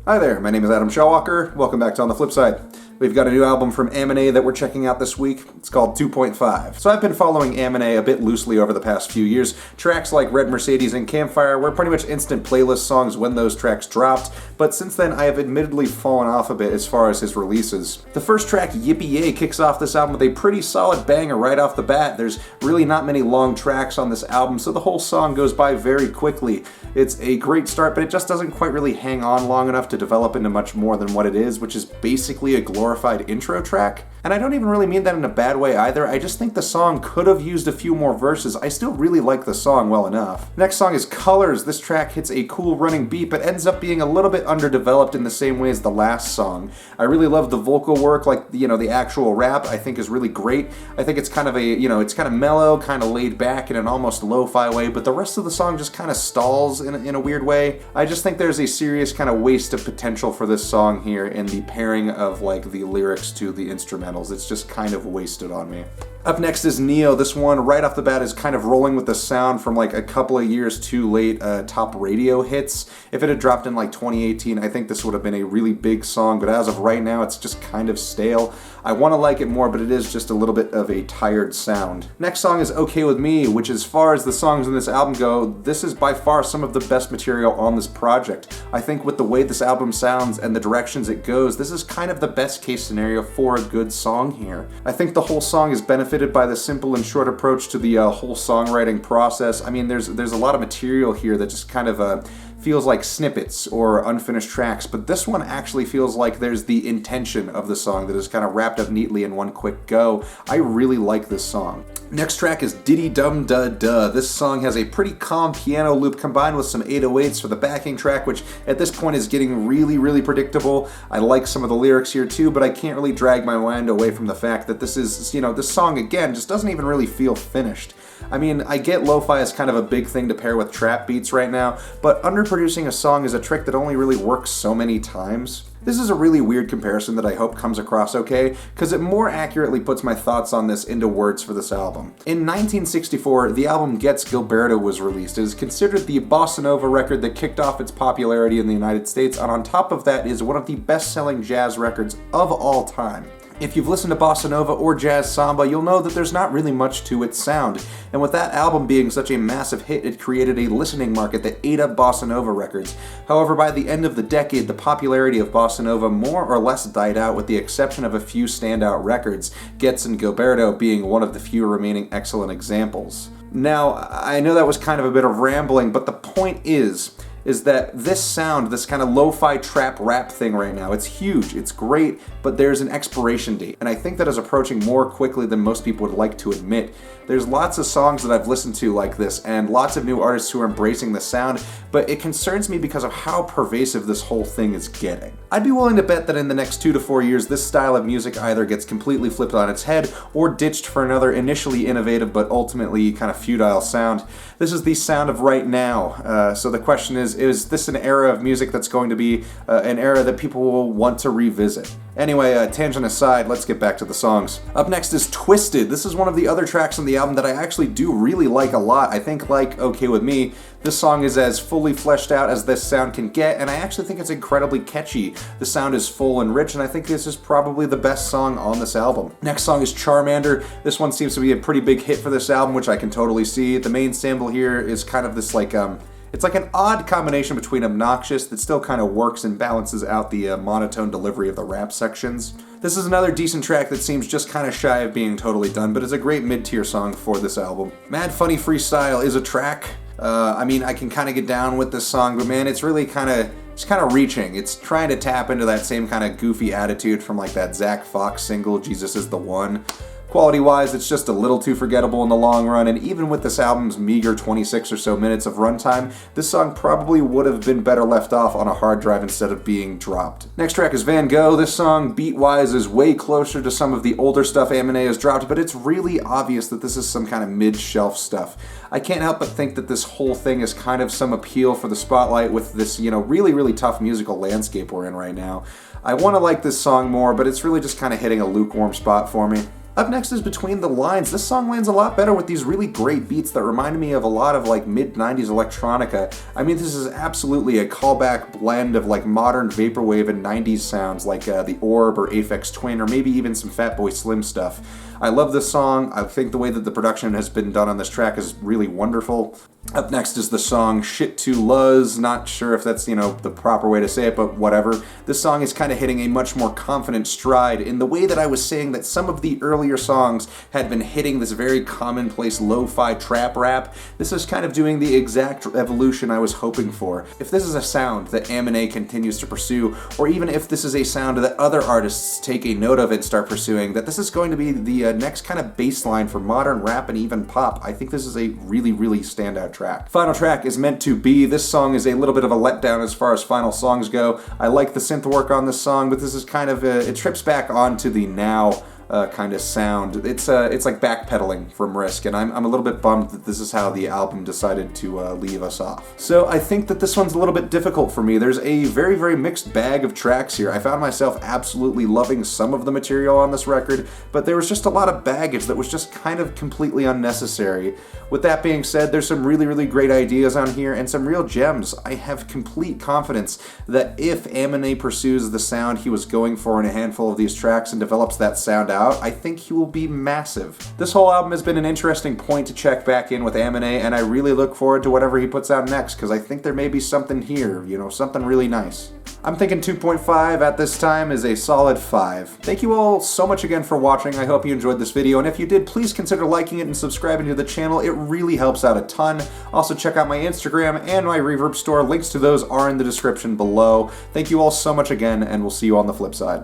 Hi there, my name is Adam Shawwalker. Welcome back to On the Flip Side. We've got a new album from Amine that we're checking out this week. It's called 2.5. So I've been following Amine a bit loosely over the past few years. Tracks like Red Mercedes and Campfire were pretty much instant playlist songs when those tracks dropped, but since then I have admittedly fallen off a bit as far as his releases. The first track, Yippee, kicks off this album with a pretty solid banger right off the bat. There's really not many long tracks on this album, so the whole song goes by very quickly. It's a great start, but it just doesn't quite really hang on long enough to develop into much more than what it is, which is basically a glorified intro track. And I don't even really mean that in a bad way either. I just think the song could have used a few more verses. I still really like the song well enough. Next song is Colors. This track hits a cool running beat, but ends up being a little bit underdeveloped in the same way as the last song. I really love the vocal work, like, the actual rap I think is really great. I think it's kind of it's kind of mellow, kind of laid back in an almost lo-fi way, but the rest of the song just kind of stalls in a weird way. I just think there's a serious kind of waste of potential for this song here in the pairing of like the lyrics to the instrumentals. It's just kind of wasted on me. Up next is Neo. This one, right off the bat, is kind of rolling with the sound from like a couple of years too late top radio hits. If it had dropped in like 2018, I think this would have been a really big song, but as of right now, it's just kind of stale. I want to like it more, but it is just a little bit of a tired sound. Next song is Okay With Me, which as far as the songs in this album go, this is by far some of the best material on this project. I think with the way this album sounds and the directions it goes, this is kind of the best case scenario for a good song here. I think the whole song is benefited by the simple and short approach to the whole songwriting process. I mean, there's a lot of material here that just kind of feels like snippets or unfinished tracks, but this one actually feels like there's the intention of the song that is kind of wrapped up neatly in one quick go. I really like this song. Next track is Diddy Dum Da Da. This song has a pretty calm piano loop combined with some 808s for the backing track, which at this point is getting really, really predictable. I like some of the lyrics here too, but I can't really drag my mind away from the fact that this is, this song again just doesn't even really feel finished. I mean, I get lo-fi is kind of a big thing to pair with trap beats right now, but underproducing a song is a trick that only really works so many times. This is a really weird comparison that I hope comes across okay, because it more accurately puts my thoughts on this into words for this album. In 1964, the album Gets Gilberto was released. It is considered the bossa nova record that kicked off its popularity in the United States, and on top of that is one of the best-selling jazz records of all time. If you've listened to bossa nova or jazz samba, you'll know that there's not really much to its sound. And with that album being such a massive hit, it created a listening market that ate up bossa nova records. However, by the end of the decade, the popularity of bossa nova more or less died out with the exception of a few standout records, Gets and Gilberto being one of the few remaining excellent examples. Now, I know that was kind of a bit of rambling, but the point is that this sound, this kind of lo-fi trap rap thing right now, it's huge, it's great, but there's an expiration date, and I think that is approaching more quickly than most people would like to admit. There's lots of songs that I've listened to like this, and lots of new artists who are embracing the sound, but it concerns me because of how pervasive this whole thing is getting. I'd be willing to bet that in the next 2 to 4 years, this style of music either gets completely flipped on its head, or ditched for another initially innovative but ultimately kind of futile sound. This is the sound of right now, so the question is this an era of music that's going to be an era that people will want to revisit? Anyway, tangent aside, let's get back to the songs. Up next is Twisted. This is one of the other tracks on the album that I actually do really like a lot. I think, like Okay With Me, this song is as fully fleshed out as this sound can get, and I actually think it's incredibly catchy. The sound is full and rich, and I think this is probably the best song on this album. Next song is Charmander. This one seems to be a pretty big hit for this album, which I can totally see. The main sample here is kind of this it's like an odd combination between obnoxious that still kind of works and balances out the monotone delivery of the rap sections. This is another decent track that seems just kind of shy of being totally done, but is a great mid-tier song for this album. Mad Funny Freestyle is a track. I mean, I can kind of get down with this song, but man, it's really kind of reaching. It's trying to tap into that same kind of goofy attitude from like that Zach Fox single, Jesus Is the One. Quality-wise, it's just a little too forgettable in the long run, and even with this album's meager 26 or so minutes of runtime, this song probably would have been better left off on a hard drive instead of being dropped. Next track is Van Gogh. This song, beat-wise, is way closer to some of the older stuff Amine has dropped, but it's really obvious that this is some kind of mid-shelf stuff. I can't help but think that this whole thing is kind of some appeal for the spotlight with this, really, really tough musical landscape we're in right now. I want to like this song more, but it's really just kind of hitting a lukewarm spot for me. Up next is Between the Lines. This song lands a lot better with these really great beats that remind me of a lot of like mid-90s electronica. I mean, this is absolutely a callback blend of like modern vaporwave and 90s sounds like The Orb or Aphex Twin or maybe even some Fatboy Slim stuff. I love this song. I think the way that the production has been done on this track is really wonderful. Up next is the song Shit to Luz. Not sure if that's, the proper way to say it, but whatever. This song is kind of hitting a much more confident stride in the way that I was saying that some of the earlier songs had been hitting this very commonplace lo-fi trap rap. This is kind of doing the exact evolution I was hoping for. If this is a sound that Amine continues to pursue, or even if this is a sound that other artists take a note of and start pursuing, that this is going to be the next kind of baseline for modern rap and even pop. I think this is a really, really standout track. Final track is Meant to Be. This song is a little bit of a letdown as far as final songs go. I like the synth work on this song, but this is kind of it trips back onto the now kind of sound. It's like backpedaling from Risk, and I'm a little bit bummed that this is how the album decided to leave us off. So I think that this one's a little bit difficult for me. There's a very, very mixed bag of tracks here. I found myself absolutely loving some of the material on this record, but there was just a lot of baggage that was just kind of completely unnecessary. With that being said, there's some really, really great ideas on here and some real gems. I have complete confidence that if Amine pursues the sound he was going for in a handful of these tracks and develops that sound out, I think he will be massive. This whole album has been an interesting point to check back in with Amine, and I really look forward to whatever he puts out next, because I think there may be something here, something really nice. I'm thinking 2.5 at this time is a solid 5. Thank you all so much again for watching. I hope you enjoyed this video, and if you did, please consider liking it and subscribing to the channel. It really helps out a ton. Also, check out my Instagram and my Reverb store. Links to those are in the description below. Thank you all so much again, and we'll see you on the flip side.